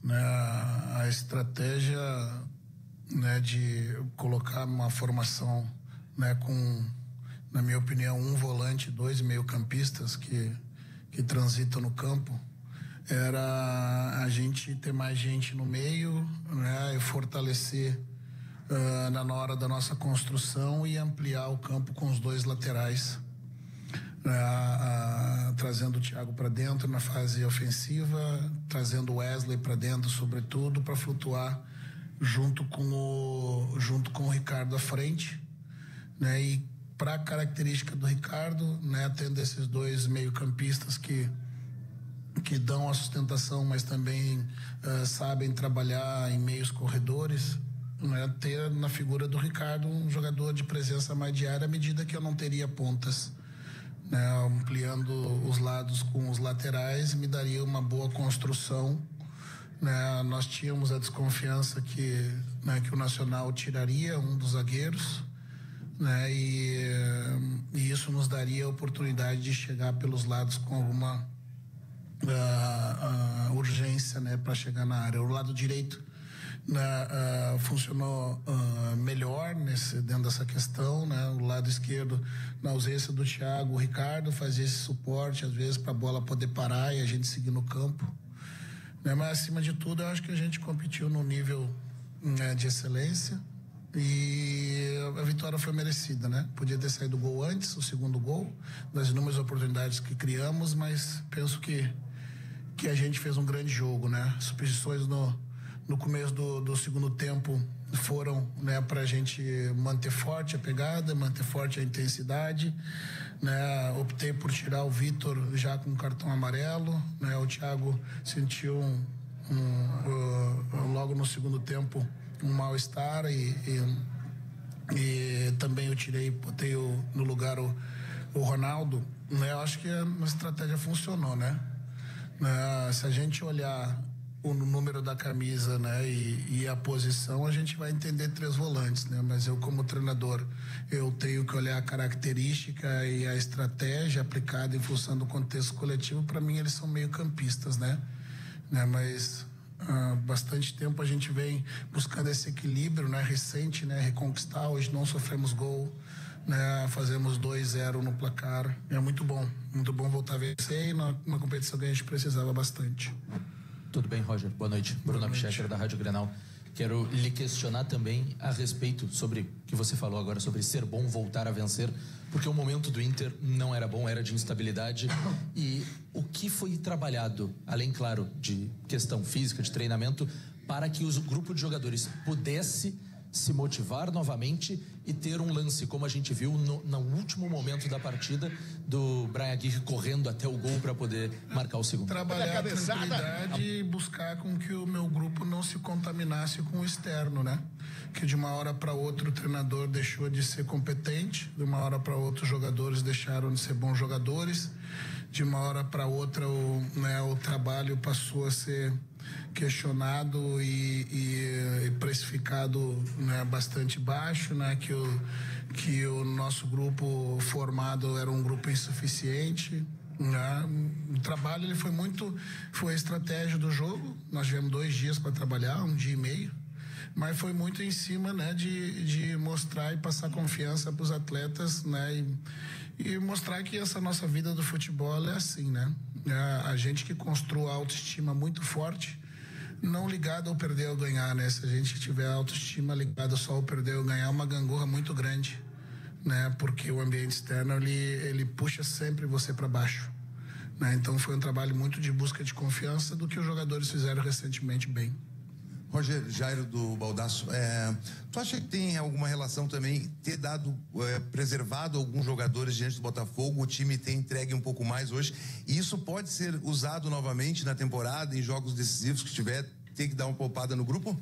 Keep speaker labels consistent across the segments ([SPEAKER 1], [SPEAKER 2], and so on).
[SPEAKER 1] né, a estratégia, né, de colocar uma formação, né, com, na minha opinião, um volante, 2 meio-campistas que transitam no campo, era a gente ter mais gente no meio, né, e fortalecer na hora da nossa construção e ampliar o campo com os 2 laterais, trazendo o Thiago para dentro na fase ofensiva, trazendo o Wesley para dentro, sobretudo, para flutuar junto com o Ricardo à frente, né? E para a característica do Ricardo, né, tendo esses 2 meio-campistas que dão a sustentação, mas também sabem trabalhar em meios corredores, né, ter na figura do Ricardo um jogador de presença mais diária, à medida que eu não teria pontas, né, ampliando os lados com os laterais, me daria uma boa construção, né. Nós tínhamos a desconfiança que o Nacional tiraria um dos zagueiros, né, e isso nos daria a oportunidade de chegar pelos lados com alguma urgência, né, para chegar na área. O lado direito funcionou melhor dentro dessa questão, né? O lado esquerdo, na ausência do Thiago, o Ricardo fazia esse suporte às vezes para a bola poder parar e a gente seguir no campo, né? Mas acima de tudo eu acho que a gente competiu no nível, né, de excelência, e a vitória foi merecida, né? Podia ter saído o gol antes, o segundo gol, das inúmeras oportunidades que criamos, mas penso que a gente fez um grande jogo, né? Substituições no começo do segundo tempo foram, né, para a gente manter forte a pegada, manter forte a intensidade, né? Optei por tirar o Vitor já com cartão amarelo, né? O Thiago sentiu logo no segundo tempo um mal-estar e também eu botei no lugar o Ronaldo, né? Eu acho que a estratégia funcionou, né? Se a gente olhar o número da camisa, né, e a posição, a gente vai entender 3 volantes, né? Mas eu, como treinador, eu tenho que olhar a característica e a estratégia aplicada em função do contexto coletivo. Para mim, eles são meio-campistas, né? Mas há bastante tempo a gente vem buscando esse equilíbrio, né, recente, né, reconquistar. Hoje não sofremos gol, né, fazemos 2-0 no placar. É muito bom voltar a vencer, e numa competição que a gente precisava bastante.
[SPEAKER 2] Tudo bem, Roger? Boa noite. Bruno Abchecher, da Rádio Grenal. Quero lhe questionar também a respeito sobre o que você falou agora, sobre ser bom voltar a vencer, porque o momento do Inter não era bom, era de instabilidade. E o que foi trabalhado, além, claro, de questão física, de treinamento, para que o grupo de jogadores pudesse se motivar novamente e ter um lance, como a gente viu no último momento da partida, do Brian Aguirre correndo até o gol para poder marcar o segundo.
[SPEAKER 1] Trabalhar a tranquilidade e buscar com que o meu grupo não se contaminasse com o externo, né? Que de uma hora para outra o treinador deixou de ser competente, de uma hora para outra os jogadores deixaram de ser bons jogadores, de uma hora para outra o trabalho passou a ser questionado e precificado, né, bastante baixo, né, que o nosso grupo formado era um grupo insuficiente, né? O trabalho ele foi a estratégia do jogo. Nós tivemos 2 dias para trabalhar, 1 dia e meio, mas foi muito em cima, né, de mostrar e passar confiança para os atletas, né, e mostrar que essa nossa vida do futebol é assim, né? A gente que construa a autoestima muito forte, não ligado ao perder ou ganhar, né? Se a gente tiver a autoestima ligada só ao perder ou ganhar, é uma gangorra muito grande, né? Porque o ambiente externo ele puxa sempre você para baixo, né? Então foi um trabalho muito de busca de confiança do que os jogadores fizeram recentemente bem.
[SPEAKER 3] Roger, Jairo do Baldasso, tu acha que tem alguma relação também ter preservado alguns jogadores diante do Botafogo, o time tem entregue um pouco mais hoje, e isso pode ser usado novamente na temporada, em jogos decisivos que ter que dar uma poupada no grupo?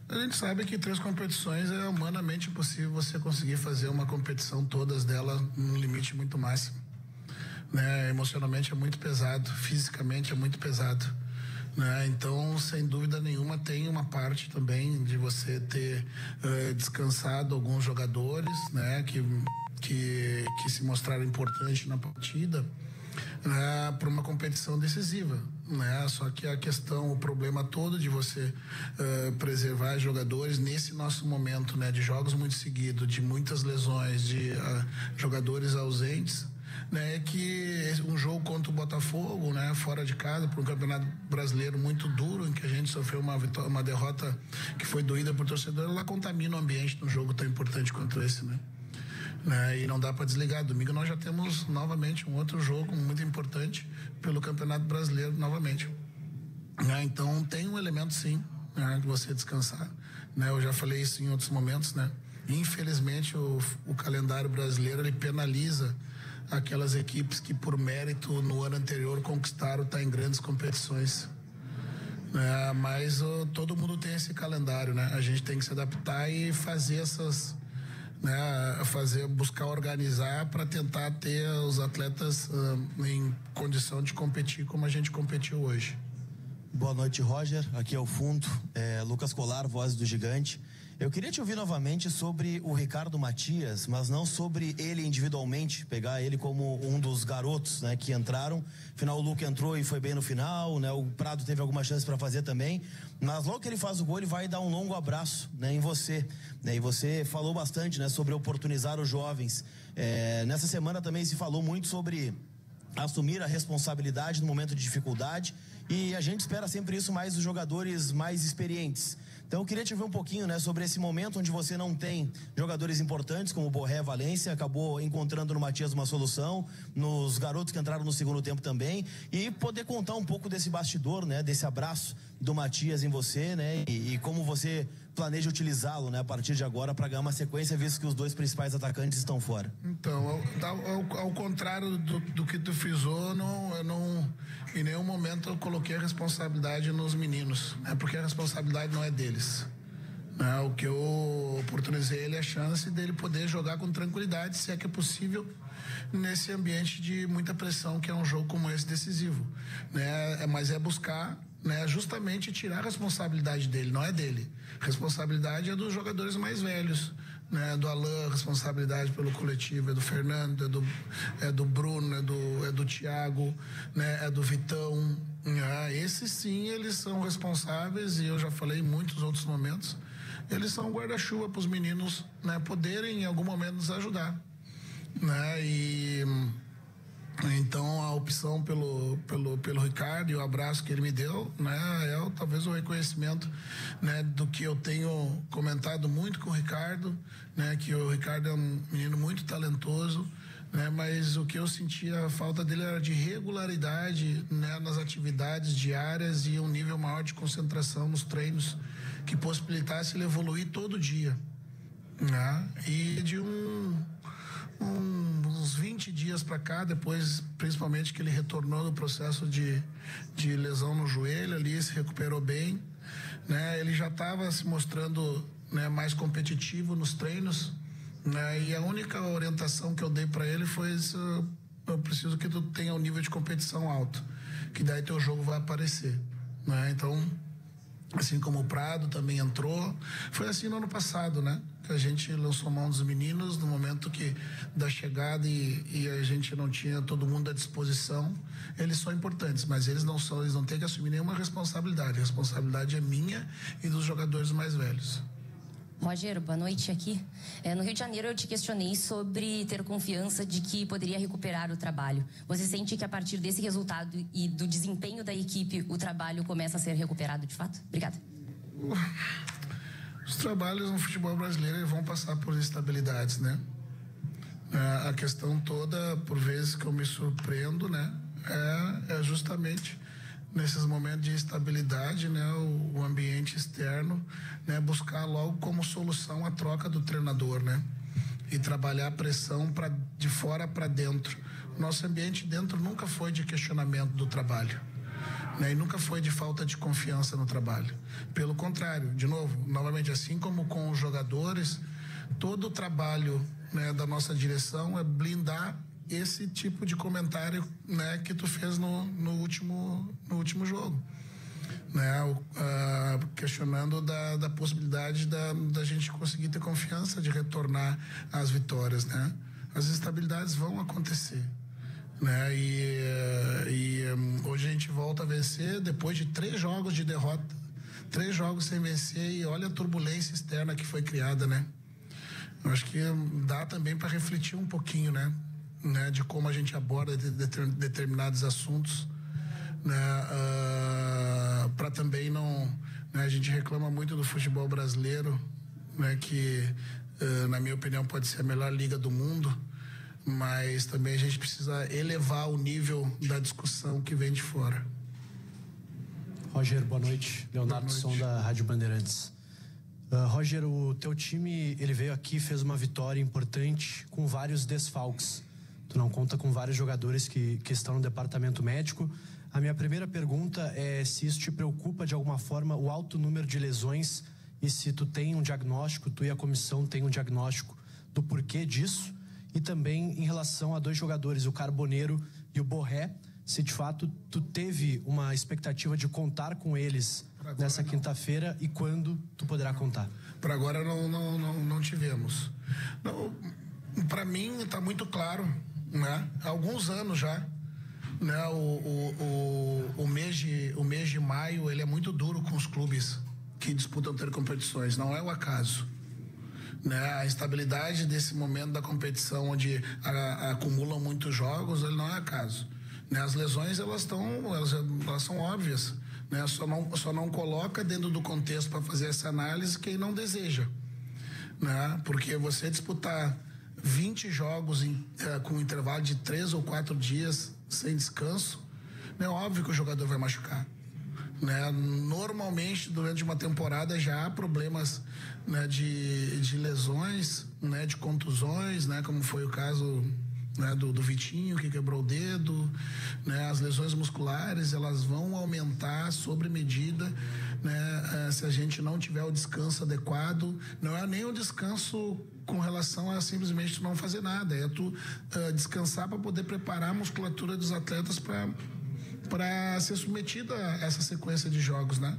[SPEAKER 1] A gente sabe que 3 competições é humanamente impossível você conseguir fazer uma competição, todas delas num limite muito máximo, né? Emocionalmente é muito pesado, fisicamente é muito pesado, né? Então, sem dúvida nenhuma, tem uma parte também de você ter descansado alguns jogadores, né, que se mostraram importantes na partida, né, para uma competição decisiva, né? Só que o problema todo de você preservar jogadores nesse nosso momento, né, de jogos muito seguidos, de muitas lesões, de jogadores ausentes, né, que um jogo contra o Botafogo, né, fora de casa, para um campeonato brasileiro muito duro, em que a gente sofreu uma derrota que foi doída por torcedor, ela contamina o ambiente de um jogo tão importante quanto esse, né? E não dá para desligar. Domingo nós já temos novamente um outro jogo muito importante pelo Campeonato Brasileiro novamente. Então tem um elemento sim, né, de você descansar, né? Eu já falei isso em outros momentos, né? Infelizmente o calendário brasileiro ele penaliza aquelas equipes que por mérito no ano anterior conquistaram estar em grandes competições. Mas todo mundo tem esse calendário, né? A gente tem que se adaptar e fazer essas, né, buscar organizar para tentar ter os atletas em condição de competir como a gente competiu hoje.
[SPEAKER 4] Boa noite, Roger. Aqui é o Fundo, Lucas Colar, voz do Gigante. Eu queria te ouvir novamente sobre o Ricardo Matias, mas não sobre ele individualmente, pegar ele como um dos garotos, né, que entraram. Afinal, o Luca entrou e foi bem no final, né? O Prado teve alguma chance para fazer também, mas logo que ele faz o gol, ele vai dar um longo abraço, né, em você, né? E você falou bastante, né, sobre oportunizar os jovens. Nessa semana também se falou muito sobre assumir a responsabilidade no momento de dificuldade, e a gente espera sempre isso mais dos jogadores mais experientes. Então eu queria te ouvir um pouquinho, né, sobre esse momento onde você não tem jogadores importantes como o Borré, Valência, acabou encontrando no Matias uma solução, nos garotos que entraram no segundo tempo também, e poder contar um pouco desse bastidor, né, desse abraço do Matias em você, né, e como você planeja utilizá-lo, né, a partir de agora para ganhar uma sequência, visto que os dois principais atacantes estão fora.
[SPEAKER 1] Então, ao contrário do que tu frisou, eu não em nenhum momento eu coloquei a responsabilidade nos meninos, né, porque a responsabilidade não é deles. O que eu oportunizei ele é a chance dele poder jogar com tranquilidade, se é que é possível, nesse ambiente de muita pressão que é um jogo como esse decisivo, né? Mas é buscar, né, justamente tirar a responsabilidade dele, não é dele. A responsabilidade é dos jogadores mais velhos, né? Do Alain, a responsabilidade pelo coletivo é do Fernando, é do Bruno, é do Thiago, né? É do Vitão. Esses sim, eles são responsáveis, e eu já falei em muitos outros momentos, eles são guarda-chuva para os meninos, né, poderem em algum momento nos ajudar, né? E então a opção pelo Ricardo e o abraço que ele me deu, né, talvez o reconhecimento, né, do que eu tenho comentado muito com o Ricardo, né, que o Ricardo é um menino muito talentoso, né, mas o que eu sentia a falta dele era de regularidade, né, nas atividades diárias e um nível maior de concentração nos treinos que possibilitasse ele evoluir todo dia, né? E de uns 20 dias para cá, depois principalmente que ele retornou do processo de lesão no joelho ali, se recuperou bem, né? Ele já estava se mostrando, né, mais competitivo nos treinos, né? E a única orientação que eu dei para ele foi isso: eu preciso que tu tenha um nível de competição alto, que daí teu jogo vai aparecer, né? Então, assim como o Prado também entrou, foi assim no ano passado, né? Que a gente lançou mão dos meninos no momento da chegada e a gente não tinha todo mundo à disposição. Eles são importantes, mas eles não têm que assumir nenhuma responsabilidade. A responsabilidade é minha e dos jogadores mais velhos.
[SPEAKER 5] Roger, boa noite aqui. No Rio de Janeiro eu te questionei sobre ter confiança de que poderia recuperar o trabalho. Você sente que a partir desse resultado e do desempenho da equipe, o trabalho começa a ser recuperado de fato? Obrigada.
[SPEAKER 1] Os trabalhos no futebol brasileiro vão passar por instabilidades, né? A questão toda, por vezes que eu me surpreendo, né, é justamente nesses momentos de instabilidade, né, o ambiente externo, né, buscar logo como solução a troca do treinador, né, e trabalhar a pressão de fora para dentro. Nosso ambiente dentro nunca foi de questionamento do trabalho, né, e nunca foi de falta de confiança no trabalho. Pelo contrário, novamente, assim como com os jogadores, todo o trabalho, né, da nossa direção é blindar esse tipo de comentário, né, que tu fez no último jogo, né, questionando da possibilidade da gente conseguir ter confiança de retornar às vitórias, né? As instabilidades vão acontecer, né? E hoje a gente volta a vencer depois de 3 jogos de derrota, 3 jogos sem vencer, e olha a turbulência externa que foi criada, né? Eu acho que dá também para refletir um pouquinho, né, de como a gente aborda determinados assuntos, né, para também não, né, a gente reclama muito do futebol brasileiro, né, que na minha opinião pode ser a melhor liga do mundo, mas também a gente precisa elevar o nível da discussão que vem de fora.
[SPEAKER 6] Roger, boa noite. Leonardo Som, da Rádio Bandeirantes. Roger, o teu time, ele veio aqui, fez uma vitória importante com vários desfalques. Tu não conta com vários jogadores que estão no departamento médico. A minha primeira pergunta é se isso te preocupa de alguma forma, o alto número de lesões, e se tu tem um diagnóstico, tu e a comissão tem um diagnóstico do porquê disso, e também em relação a 2 jogadores, o Carboneiro e o Borré, se de fato tu teve uma expectativa de contar com eles nessa quinta-feira e quando tu poderá contar?
[SPEAKER 1] Para agora não tivemos. Para mim está muito claro, né? Há alguns anos já, né? O mês de maio ele é muito duro com os clubes que disputam ter competições, não é o acaso, né? A instabilidade desse momento da competição, onde acumulam muitos jogos, ele não é acaso, né? As lesões elas são óbvias, né? Só não coloca dentro do contexto para fazer essa análise quem não deseja, né? Porque você disputar 20 jogos com um intervalo de 3 ou 4 dias sem descanso, é óbvio que o jogador vai machucar, né? Normalmente durante uma temporada já há problemas, né, de lesões, né, de contusões, né, como foi o caso, né, do Vitinho, que quebrou o dedo, né? As lesões musculares elas vão aumentar sobre medida, né? Se a gente não tiver o descanso adequado. Não é nem o descanso com relação a simplesmente não fazer nada, é tu descansar para poder preparar a musculatura dos atletas para ser submetida a essa sequência de jogos, né?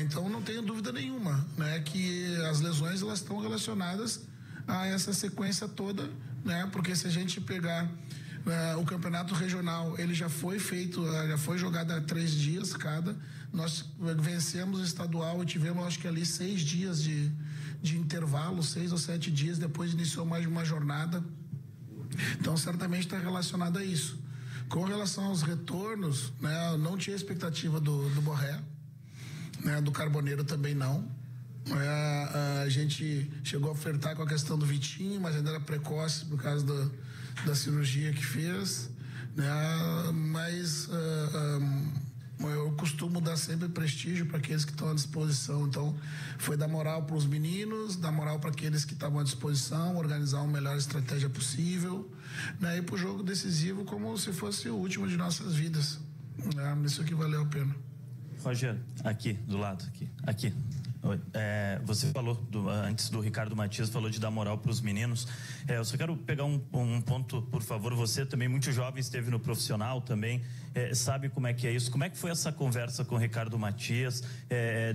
[SPEAKER 1] Então não tenho dúvida nenhuma, né, que as lesões elas estão relacionadas a essa sequência toda, né? Porque se a gente pegar o campeonato regional, ele já foi feito, já foi jogado há 3 dias cada. Nós vencemos o estadual e tivemos, acho que ali 6 dias de intervalo, 6 ou 7 dias, depois iniciou mais uma jornada. Então certamente está relacionado a isso. Com relação aos retornos, né, eu não tinha expectativa do Borré, né, do Carboneiro também não. A gente chegou a ofertar com a questão do Vitinho, mas ainda era precoce por causa da cirurgia que fez, né? Mas eu costumo dar sempre prestígio para aqueles que estão à disposição. Então foi dar moral para os meninos, dar moral para aqueles que estavam à disposição, organizar uma melhor estratégia possível, né? E para o jogo decisivo como se fosse o último de nossas vidas, né? Isso aqui valeu a pena.
[SPEAKER 7] Roger, aqui do lado, aqui. Você falou, antes do Ricardo Matias, falou de dar moral para os meninos. Eu só quero pegar um ponto, por favor. Você também, muito jovem, esteve no profissional também, sabe como é que é isso. Como é que foi essa conversa com o Ricardo Matias?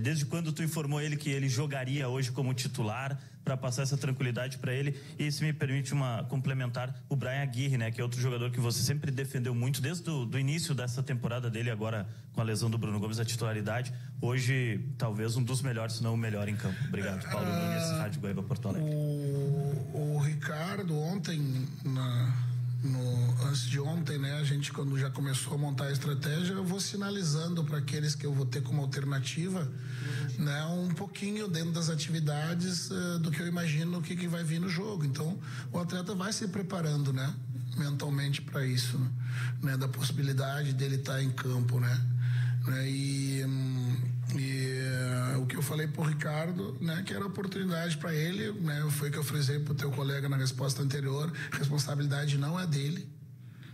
[SPEAKER 7] Desde quando tu informou ele que ele jogaria hoje como titular, para passar essa tranquilidade para ele? E se me permite complementar, o Brian Aguirre, né, que é outro jogador que você sempre defendeu muito desde do início dessa temporada dele, agora com a lesão do Bruno Gomes, a titularidade, hoje talvez um dos melhores, se não o melhor em campo. Obrigado. Paulo Nunes, Rádio Guaíba, Porto Alegre.
[SPEAKER 1] O Ricardo ontem, antes de ontem, né, a gente quando já começou a montar a estratégia, eu vou sinalizando para aqueles que eu vou ter como alternativa, né, um pouquinho dentro das atividades do que eu imagino o que vai vir no jogo. Então o atleta vai se preparando, né, mentalmente para isso, né, da possibilidade dele estar em campo, né? E o que eu falei pro Ricardo, né, que era oportunidade para ele, né, foi o que eu frisei pro teu colega na resposta anterior. Responsabilidade não é dele,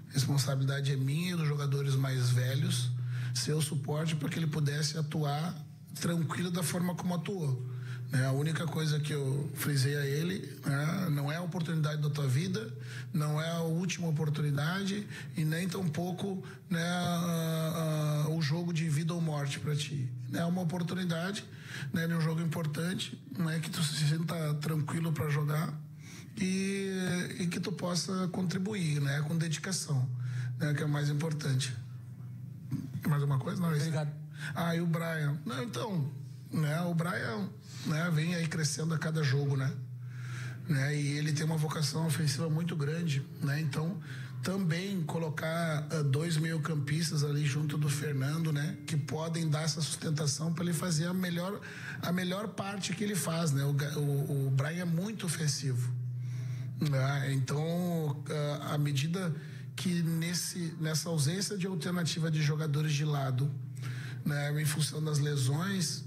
[SPEAKER 1] responsabilidade é minha e dos jogadores mais velhos, ser o suporte para que ele pudesse atuar tranquilo da forma como atuou, né? A única coisa que eu frisei a ele, né, não é a oportunidade da tua vida, não é a última oportunidade e nem tampouco, né, o jogo de vida ou morte para ti. É uma oportunidade, né, de um jogo importante, né, que tu se sinta tranquilo para jogar e que tu possa contribuir, né, com dedicação. né, que é o mais importante. Mais alguma coisa? Não,
[SPEAKER 2] Obrigado.
[SPEAKER 1] E o Brian. Não, então, né, o Brian, né, vem aí crescendo a cada jogo, né? E ele tem uma vocação ofensiva muito grande, né? Então, também colocar 2 meio-campistas ali junto do Fernando, né? Que podem dar essa sustentação para ele fazer a melhor parte que ele faz, né? O Brian é muito ofensivo, né? Então, à medida que nessa ausência de alternativa de jogadores de lado, né? Em função das lesões,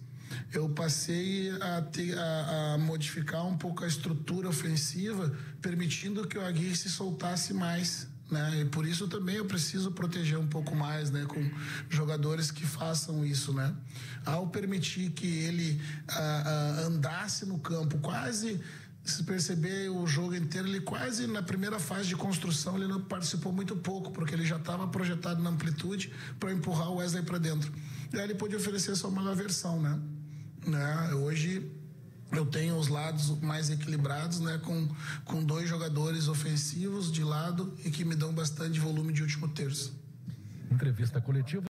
[SPEAKER 1] eu passei a modificar um pouco a estrutura ofensiva, permitindo que o Aguirre se soltasse mais, né? E por isso também eu preciso proteger um pouco mais, né? Com jogadores que façam isso, né? Ao permitir que ele andasse no campo, quase, se perceber o jogo inteiro, ele quase na primeira fase de construção ele não participou muito pouco, porque ele já estava projetado na amplitude para empurrar o Wesley para dentro. E aí ele pôde oferecer só uma versão, né? Hoje eu tenho os lados mais equilibrados, né? Com 2 jogadores ofensivos de lado e que me dão bastante volume de último terço.
[SPEAKER 8] Entrevista coletiva.